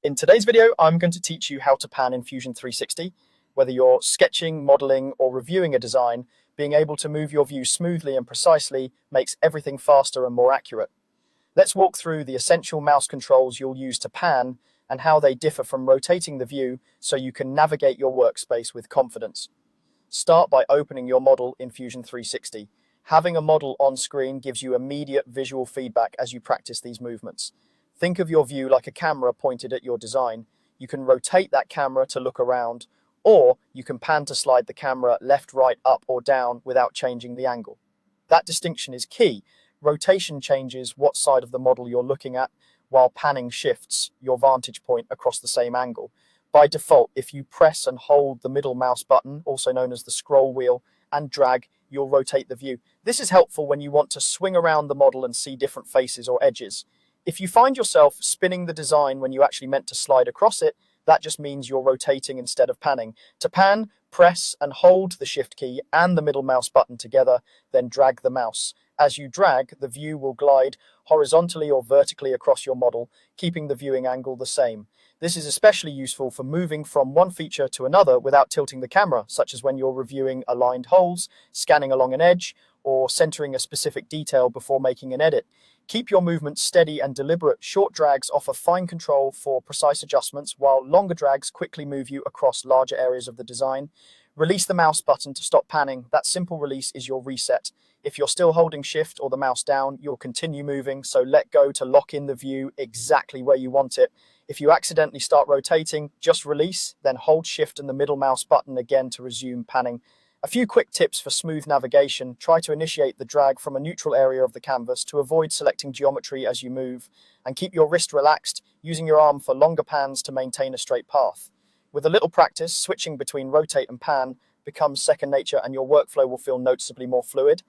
In today's video, I'm going to teach you how to pan in Fusion 360. Whether you're sketching, modeling, or reviewing a design, being able to move your view smoothly and precisely makes everything faster and more accurate. Let's walk through the essential mouse controls you'll use to pan and how they differ from rotating the view so you can navigate your workspace with confidence. Start by opening your model in Fusion 360. Having a model on screen gives you immediate visual feedback as you practice these movements. Think of your view like a camera pointed at your design. You can rotate that camera to look around, or you can pan to slide the camera left, right, up, or down without changing the angle. That distinction is key. Rotation changes what side of the model you're looking at, while panning shifts your vantage point across the same angle. By default, if you press and hold the middle mouse button, also known as the scroll wheel, and drag, you'll rotate the view. This is helpful when you want to swing around the model and see different faces or edges. If you find yourself spinning the design when you actually meant to slide across it, that just means you're rotating instead of panning. To pan, press and hold the Shift key and the middle mouse button together, then drag the mouse. As you drag, the view will glide horizontally or vertically across your model, keeping the viewing angle the same. This is especially useful for moving from one feature to another without tilting the camera, such as when you're reviewing aligned holes, scanning along an edge, or centering a specific detail before making an edit. Keep your movements steady and deliberate. Short drags offer fine control for precise adjustments, while longer drags quickly move you across larger areas of the design. Release the mouse button to stop panning. That simple release is your reset. If you're still holding Shift or the mouse down, you'll continue moving, so let go to lock in the view exactly where you want it. If you accidentally start rotating, just release, then hold Shift and the middle mouse button again to resume panning. A few quick tips for smooth navigation. Try to initiate the drag from a neutral area of the canvas to avoid selecting geometry as you move, and keep your wrist relaxed, using your arm for longer pans to maintain a straight path. With a little practice, switching between rotate and pan becomes second nature and your workflow will feel noticeably more fluid.